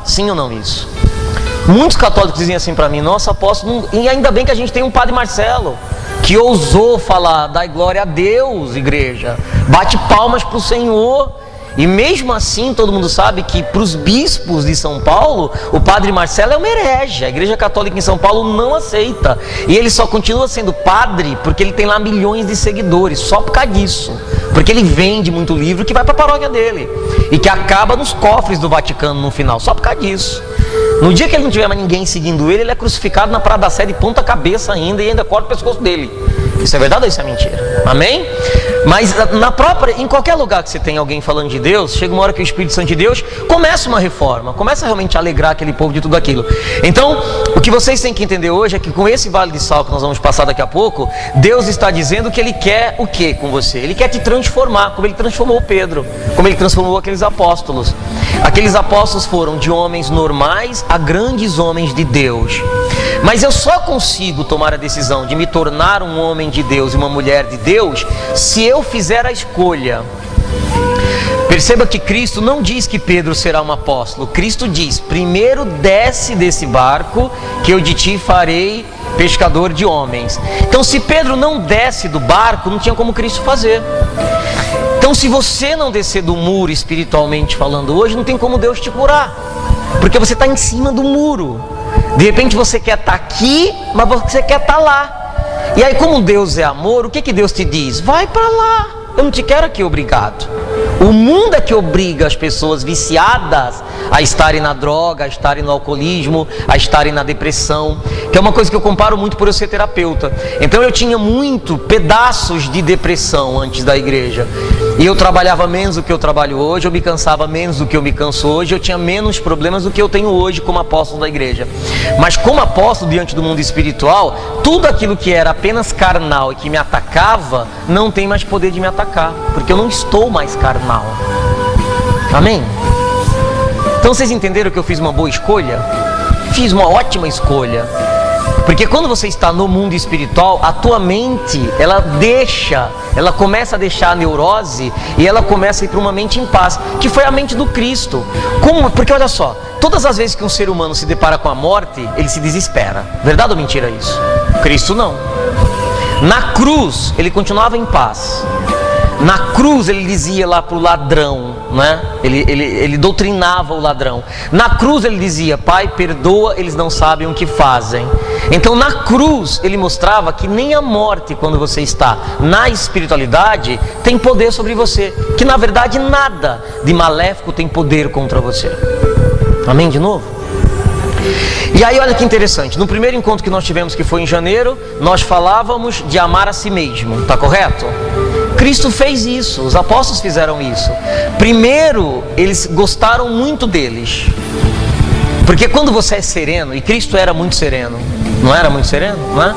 Sim ou não isso? Muitos católicos dizem assim para mim: nossa, apóstolo, e ainda bem que a gente tem um padre Marcelo que ousou falar, dai glória a Deus, igreja, bate palmas para o Senhor. E mesmo assim, todo mundo sabe que para os bispos de São Paulo, o padre Marcelo é uma herege. A igreja católica em São Paulo não aceita. E ele só continua sendo padre porque ele tem lá milhões de seguidores, só por causa disso. Porque ele vende muito livro que vai para a paróquia dele e que acaba nos cofres do Vaticano no final, só por causa disso. No dia que ele não tiver mais ninguém seguindo ele, ele é crucificado na Praça da Sé de ponta cabeça ainda, e ainda corta o pescoço dele. Isso é verdade ou isso é mentira? Amém? Mas em qualquer lugar que você tem alguém falando de Deus, chega uma hora que o Espírito Santo de Deus começa uma reforma, começa realmente a alegrar aquele povo de tudo aquilo. Então, o que vocês têm que entender hoje é que com esse vale de sal que nós vamos passar daqui a pouco, Deus está dizendo que Ele quer o que com você? Ele quer te transformar, como Ele transformou Pedro, como Ele transformou aqueles apóstolos. Aqueles apóstolos foram de homens normais a grandes homens de Deus. Mas eu só consigo tomar a decisão de me tornar um homem de Deus e uma mulher de Deus se eu fizer a escolha. Perceba que Cristo não diz que Pedro será um apóstolo. Cristo diz: primeiro desce desse barco, que eu de ti farei pescador de homens. Então, se Pedro não desce do barco, não tinha como Cristo fazer. Então, se você não descer do muro espiritualmente falando hoje, não tem como Deus te curar, porque você está em cima do muro. De repente você quer estar aqui, mas você quer estar lá. E aí, como Deus é amor, o que Deus te diz? Vai para lá, eu não te quero aqui, obrigado. O mundo é que obriga as pessoas viciadas a estarem na droga, a estarem no alcoolismo, a estarem na depressão, que é uma coisa que eu comparo muito por eu ser terapeuta. Então eu tinha pedaços de depressão antes da igreja, e eu trabalhava menos do que eu trabalho hoje, eu me cansava menos do que eu me canso hoje, eu tinha menos problemas do que eu tenho hoje como apóstolo da igreja. Mas como apóstolo diante do mundo espiritual, tudo aquilo que era apenas carnal e que me atacava, não tem mais poder de me atacar, porque eu não estou mais carnal. Amém? Então vocês entenderam que eu fiz uma boa escolha? Fiz uma ótima escolha. Porque quando você está no mundo espiritual, a tua mente, ela começa a deixar a neurose e ela começa a ir para uma mente em paz, que foi a mente do Cristo. Porque olha só, todas as vezes que um ser humano se depara com a morte, ele se desespera. Verdade ou mentira isso? Cristo não. Na cruz, ele continuava em paz. Na cruz ele dizia lá para o ladrão, né? Ele doutrinava o ladrão. Na cruz ele dizia: Pai, perdoa, eles não sabem o que fazem. Então na cruz ele mostrava que nem a morte, quando você está na espiritualidade, tem poder sobre você. Que na verdade nada de maléfico tem poder contra você. Amém de novo? E aí olha que interessante, no primeiro encontro que nós tivemos, que foi em janeiro, nós falávamos de amar a si mesmo, tá correto? Cristo fez isso, os apóstolos fizeram isso. Primeiro, eles gostaram muito deles, porque quando você é sereno, e Cristo era muito sereno, não era muito sereno, não é?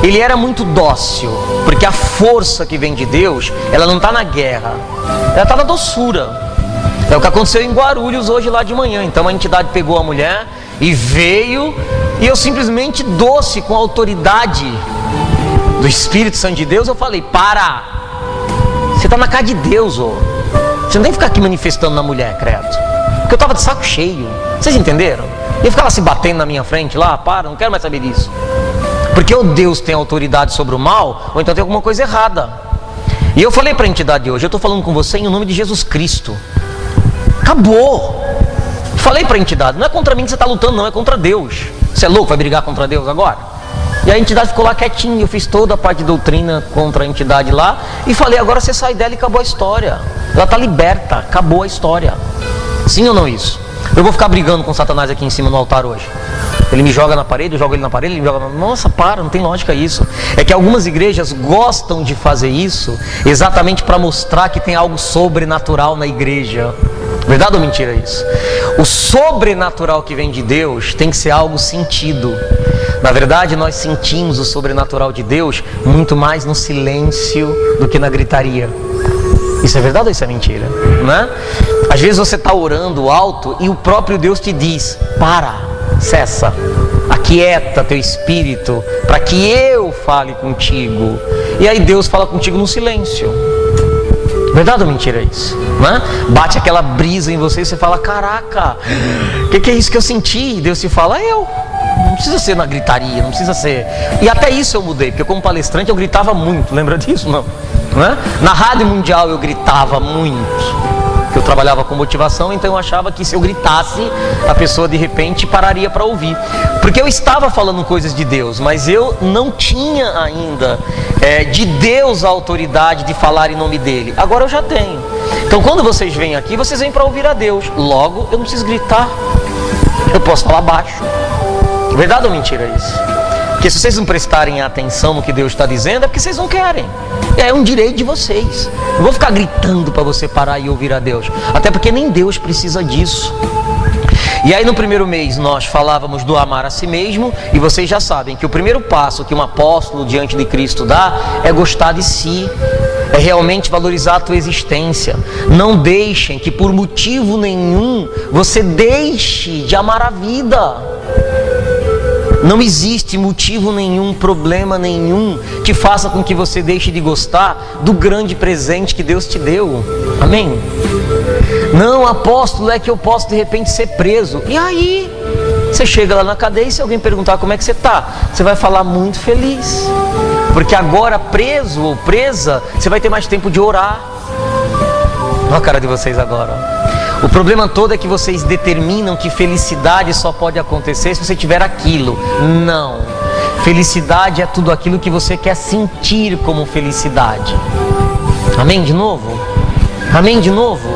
Ele era muito dócil, porque a força que vem de Deus, ela não está na guerra, ela está na doçura. É o que aconteceu em Guarulhos hoje lá de manhã. Então a entidade pegou a mulher e veio, e eu simplesmente doce, com a autoridade do Espírito Santo de Deus, eu falei: para, você está na casa de Deus, ô. Você não tem que ficar aqui manifestando na mulher, credo. Porque eu estava de saco cheio, vocês entenderam? Ele ficava se batendo na minha frente lá: para, não quero mais saber disso. Porque ou Deus tem autoridade sobre o mal, ou então tem alguma coisa errada. E eu falei para a entidade hoje: eu estou falando com você em nome de Jesus Cristo. Acabou. Falei para a entidade: não é contra mim que você está lutando, não, é contra Deus. Você é louco, vai brigar contra Deus agora? E a entidade ficou lá quietinha. Eu fiz toda a parte de doutrina contra a entidade lá e falei: agora você sai dela e acabou a história. Ela está liberta, acabou a história. Sim ou não isso? Eu vou ficar brigando com Satanás aqui em cima no altar hoje. Ele me joga na parede, eu jogo ele na parede, ele me joga na... Nossa, para, não tem lógica isso. É que algumas igrejas gostam de fazer isso exatamente para mostrar que tem algo sobrenatural na igreja. Verdade ou mentira isso? O sobrenatural que vem de Deus tem que ser algo sentido. Na verdade, nós sentimos o sobrenatural de Deus muito mais no silêncio do que na gritaria. Isso é verdade ou isso é mentira? Né? Às vezes você está orando alto e o próprio Deus te diz: para, cessa, aquieta teu espírito para que eu fale contigo. E aí Deus fala contigo no silêncio. Verdade ou mentira isso? Né? Bate aquela brisa em você e você fala, caraca, o que é isso que eu senti? E Deus te fala, eu. Não precisa ser na gritaria, não precisa ser. E até isso eu mudei, porque como palestrante eu gritava muito, lembra disso? Não? Né? Na Rádio Mundial eu gritava muito. Eu trabalhava com motivação, então eu achava que se eu gritasse, a pessoa de repente pararia para ouvir. Porque eu estava falando coisas de Deus, mas eu não tinha ainda de Deus a autoridade de falar em nome dele. Agora eu já tenho. Então quando vocês vêm aqui, vocês vêm para ouvir a Deus. Logo, eu não preciso gritar. Eu posso falar baixo. Verdade ou mentira isso? Porque se vocês não prestarem atenção no que Deus está dizendo, é porque vocês não querem. É um direito de vocês. Não vou ficar gritando para você parar e ouvir a Deus. Até porque nem Deus precisa disso. E aí no primeiro mês nós falávamos do amar a si mesmo. E vocês já sabem que o primeiro passo que um apóstolo diante de Cristo dá é gostar de si. É realmente valorizar a tua existência. Não deixem que por motivo nenhum você deixe de amar a vida. Não existe motivo nenhum, problema nenhum que faça com que você deixe de gostar do grande presente que Deus te deu. Amém? Não, apóstolo, é que eu posso de repente ser preso. E aí? Você chega lá na cadeia e se alguém perguntar como é que você está, você vai falar muito feliz. Porque agora preso ou presa, você vai ter mais tempo de orar. Olha a cara de vocês agora. O problema todo é que vocês determinam que felicidade só pode acontecer se você tiver aquilo. Não. Felicidade é tudo aquilo que você quer sentir como felicidade. Amém de novo? Amém de novo?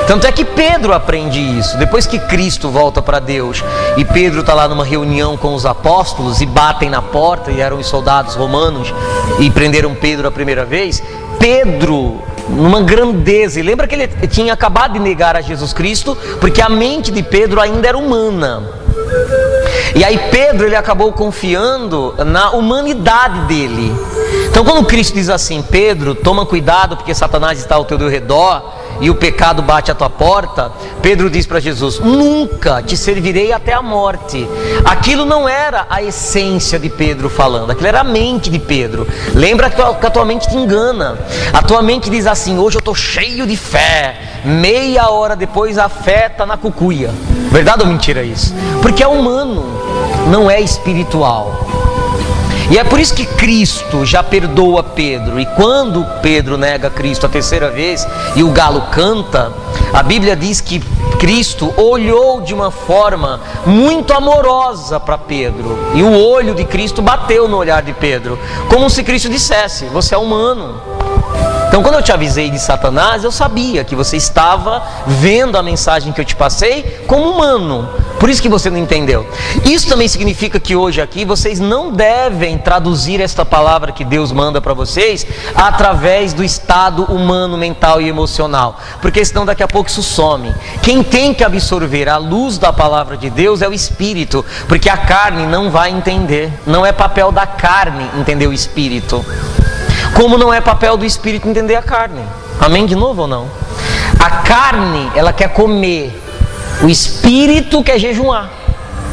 Tanto é que Pedro aprende isso. Depois que Cristo volta para Deus e Pedro está lá numa reunião com os apóstolos e batem na porta, e eram os soldados romanos e prenderam Pedro a primeira vez, Pedro, numa grandeza, e lembra que ele tinha acabado de negar a Jesus Cristo, porque a mente de Pedro ainda era humana. E aí Pedro, ele acabou confiando na humanidade dele. Então quando Cristo diz assim, Pedro, toma cuidado porque Satanás está ao teu redor e o pecado bate à tua porta, Pedro diz para Jesus, nunca te servirei até a morte. Aquilo não era a essência de Pedro falando, aquilo era a mente de Pedro. Lembra que a tua mente te engana. A tua mente diz assim, hoje eu estou cheio de fé, meia hora depois a fé está na cucuia. Verdade ou mentira isso? Porque é humano, não é espiritual. E é por isso que Cristo já perdoa Pedro. E quando Pedro nega Cristo a terceira vez e o galo canta, a Bíblia diz que Cristo olhou de uma forma muito amorosa para Pedro. E o olho de Cristo bateu no olhar de Pedro, como se Cristo dissesse, você é humano. Então quando eu te avisei de Satanás, eu sabia que você estava vendo a mensagem que eu te passei como humano. Por isso que você não entendeu. Isso também significa que hoje aqui vocês não devem traduzir esta palavra que Deus manda para vocês através do estado humano, mental e emocional. Porque senão daqui a pouco isso some. Quem tem que absorver a luz da palavra de Deus é o Espírito. Porque a carne não vai entender. Não é papel da carne entender o Espírito. Como não é papel do Espírito entender a carne. Amém de novo ou não? A carne, ela quer comer. O Espírito quer jejuar.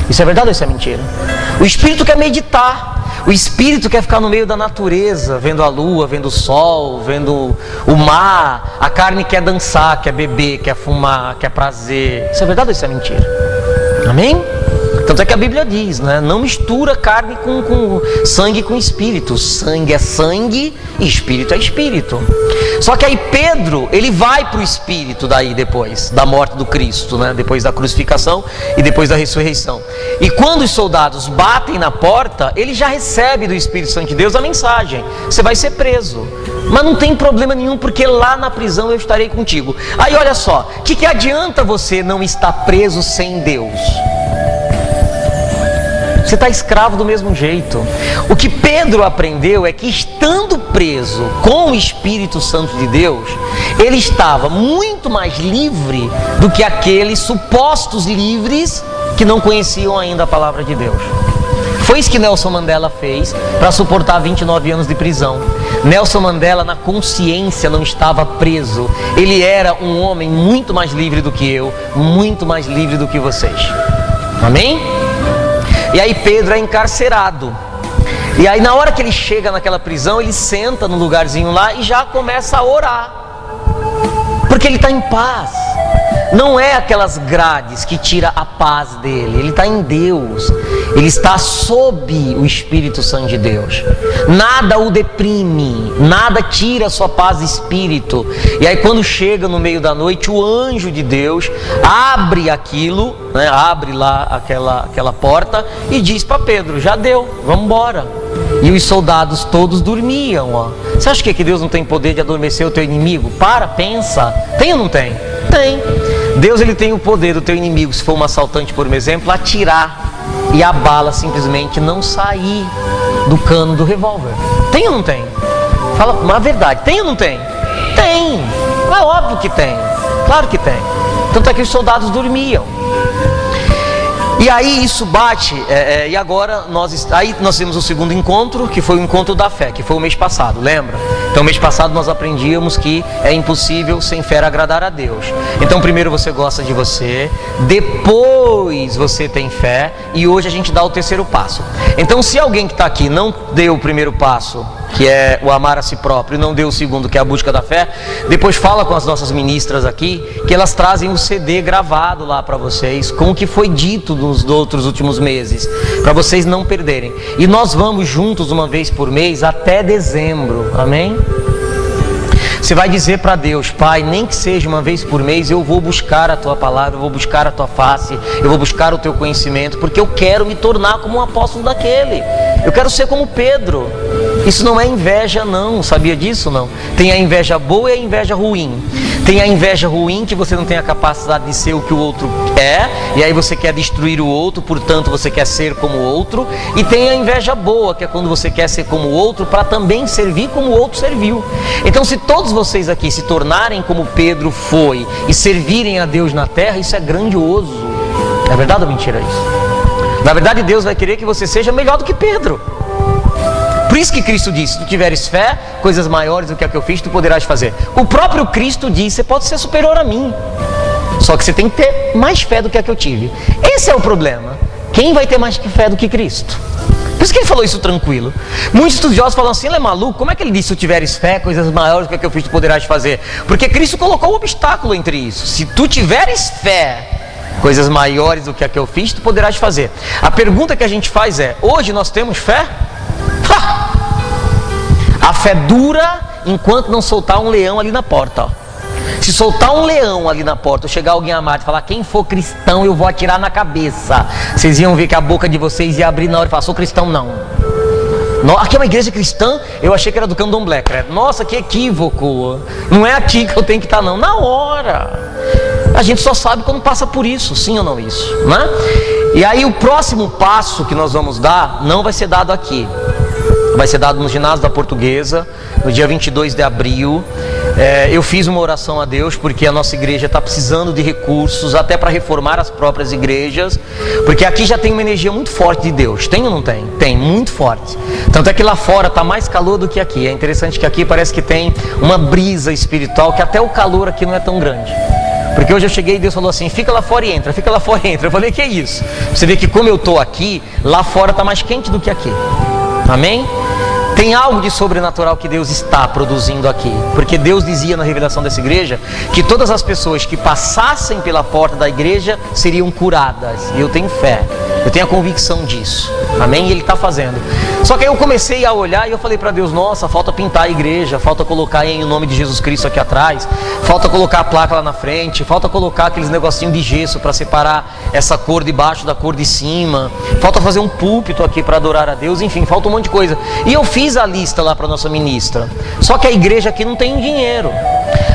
Isso é verdade ou isso é mentira? O Espírito quer meditar. O Espírito quer ficar no meio da natureza, vendo a lua, vendo o sol, vendo o mar. A carne quer dançar, quer beber, quer fumar, quer prazer. Isso é verdade ou isso é mentira? Amém? Tanto é que a Bíblia diz, né? Não mistura carne com sangue com espírito. Sangue é sangue e espírito é espírito. Só que aí Pedro, ele vai para o espírito daí depois da morte do Cristo, né? Depois da crucificação e depois da ressurreição. E quando os soldados batem na porta, ele já recebe do Espírito Santo de Deus a mensagem: você vai ser preso. Mas não tem problema nenhum, porque lá na prisão eu estarei contigo. Aí olha só, o que adianta você não estar preso sem Deus? Você está escravo do mesmo jeito. O que Pedro aprendeu é que, estando preso com o Espírito Santo de Deus, ele estava muito mais livre do que aqueles supostos livres que não conheciam ainda a palavra de Deus. Foi isso que Nelson Mandela fez para suportar 29 anos de prisão. Nelson Mandela, na consciência, não estava preso. Ele era um homem muito mais livre do que eu, muito mais livre do que vocês. Amém? E aí Pedro é encarcerado. E aí na hora que ele chega naquela prisão, ele senta no lugarzinho lá e já começa a orar. Porque ele está em paz. Não é aquelas grades que tira a paz dele. Ele está em Deus. Ele está sob o Espírito Santo de Deus. Nada o deprime, nada tira a sua paz de espírito. E aí quando chega no meio da noite, o anjo de Deus abre aquilo, né, abre lá aquela porta e diz para Pedro: já deu, vamos embora. E os soldados todos dormiam. Ó. Você acha que Deus não tem poder de adormecer o teu inimigo? Pensa. Tem ou não tem? Tem. Deus, ele tem o poder do teu inimigo, se for um assaltante, por exemplo, atirar e a bala simplesmente não sair do cano do revólver. Tem ou não tem? Fala uma verdade. Tem ou não tem? Tem. É óbvio que tem. Claro que tem. Tanto é que os soldados dormiam. E aí isso bate, e agora nós temos o segundo encontro, que foi o encontro da fé, que foi o mês passado, lembra? Então mês passado nós aprendíamos que é impossível sem fé agradar a Deus. Então primeiro você gosta de você, depois você tem fé, e hoje a gente dá o terceiro passo. Então se alguém que está aqui não deu o primeiro passo, que é o amar a si próprio, e não deu o segundo, que é a busca da fé, depois fala com as nossas ministras aqui, que elas trazem um CD gravado lá para vocês, com o que foi dito nos outros últimos meses, para vocês não perderem. E nós vamos juntos uma vez por mês até dezembro, amém? Você vai dizer para Deus: Pai, nem que seja uma vez por mês, eu vou buscar a Tua palavra, eu vou buscar a Tua face, eu vou buscar o Teu conhecimento, porque eu quero me tornar como um apóstolo daquele. Eu quero ser como Pedro. Isso não é inveja não, sabia disso não? Tem a inveja boa e a inveja ruim. Tem a inveja ruim, que você não tem a capacidade de ser o que o outro é, e aí você quer destruir o outro, portanto você quer ser como o outro. E tem a inveja boa, que é quando você quer ser como o outro para também servir como o outro serviu. Então se todos vocês aqui se tornarem como Pedro foi e servirem a Deus na terra, isso é grandioso. É verdade ou mentira isso? Na verdade Deus vai querer que você seja melhor do que Pedro. Por isso que Cristo disse: se tu tiveres fé, coisas maiores do que a que eu fiz, tu poderás fazer. O próprio Cristo disse: você pode ser superior a mim, só que você tem que ter mais fé do que a que eu tive. Esse é o problema. Quem vai ter mais fé do que Cristo? Por isso que ele falou isso tranquilo. Muitos estudiosos falam assim: ele é maluco, como é que ele disse: se tu tiveres fé, coisas maiores do que a que eu fiz, tu poderás fazer? Porque Cristo colocou um obstáculo entre isso. Se tu tiveres fé, coisas maiores do que a que eu fiz, tu poderás fazer. A pergunta que a gente faz é: hoje nós temos fé? A fé dura enquanto não soltar um leão ali na porta. Ó. Se soltar um leão ali na porta, ou chegar alguém armado e falar: quem for cristão eu vou atirar na cabeça, vocês iam ver que a boca de vocês ia abrir na hora e falar: sou cristão não. Aqui é uma igreja cristã, eu achei que era do Candomblé. Nossa, que equívoco. Não é aqui que eu tenho que estar não, na hora. A gente só sabe quando passa por isso, sim ou não isso, né? E aí o próximo passo que nós vamos dar não vai ser dado aqui. Vai ser dado no ginásio da Portuguesa, no dia 22 de abril. Eu fiz uma oração a Deus, porque a nossa igreja está precisando de recursos, até para reformar as próprias igrejas, porque aqui já tem uma energia muito forte de Deus. Tem ou não tem? Tem, muito forte. Tanto é que lá fora está mais calor do que aqui. É interessante que aqui parece que tem uma brisa espiritual, que até o calor aqui não é tão grande. Porque hoje eu cheguei e Deus falou assim: fica lá fora e entra, fica lá fora e entra. Eu falei: que é isso? Você vê que como eu estou aqui, lá fora está mais quente do que aqui. Amém? Tem algo de sobrenatural que Deus está produzindo aqui. Porque Deus dizia na revelação dessa igreja que todas as pessoas que passassem pela porta da igreja seriam curadas. E eu tenho fé, eu tenho a convicção disso. Amém? E Ele está fazendo. Só que aí eu comecei a olhar e eu falei para Deus: nossa, falta pintar a igreja, falta colocar em nome de Jesus Cristo aqui atrás, falta colocar a placa lá na frente, falta colocar aqueles negocinhos de gesso para separar essa cor de baixo da cor de cima, falta fazer um púlpito aqui para adorar a Deus, enfim, falta um monte de coisa. E eu fiz a lista lá para nossa ministra. Só que a igreja aqui não tem dinheiro.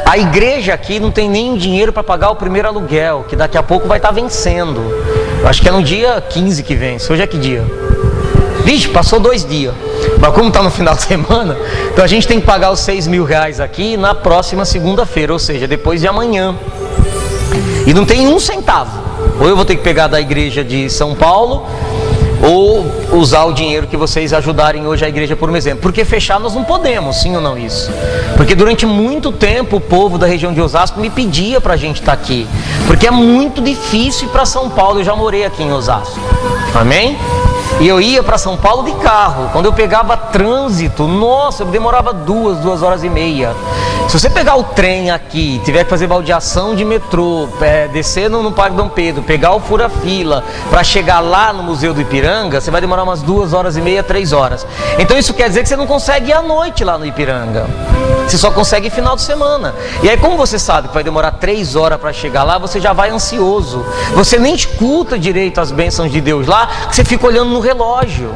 A igreja aqui não tem nem dinheiro para pagar o primeiro aluguel, que daqui a pouco vai estar vencendo. Eu acho que é no dia 15 que vence. Hoje é que dia? Vixe, passou 2 dias. Mas como está no final de semana, então a gente tem que pagar os 6 mil reais aqui na próxima segunda-feira, ou seja, depois de amanhã. E não tem um centavo. Ou eu vou ter que pegar da igreja de São Paulo, ou usar o dinheiro que vocês ajudarem hoje a igreja, por um exemplo. Porque fechar nós não podemos, sim ou não isso? Porque durante muito tempo o povo da região de Osasco me pedia para a gente estar aqui. Porque é muito difícil ir para São Paulo, eu já morei aqui em Osasco. Amém? E eu ia para São Paulo de carro. Quando eu pegava trânsito, nossa, eu demorava 2 horas e meia. Se você pegar o trem aqui, tiver que fazer baldeação de metrô, descer no Parque Dom Pedro, pegar o fura-fila para chegar lá no Museu do Ipiranga, você vai demorar umas 2 horas e meia, 3 horas. Então isso quer dizer que você não consegue ir à noite lá no Ipiranga. Você só consegue final de semana. E aí, como você sabe que vai demorar 3 horas para chegar lá, você já vai ansioso. Você nem escuta direito as bênçãos de Deus lá, você fica olhando no relógio.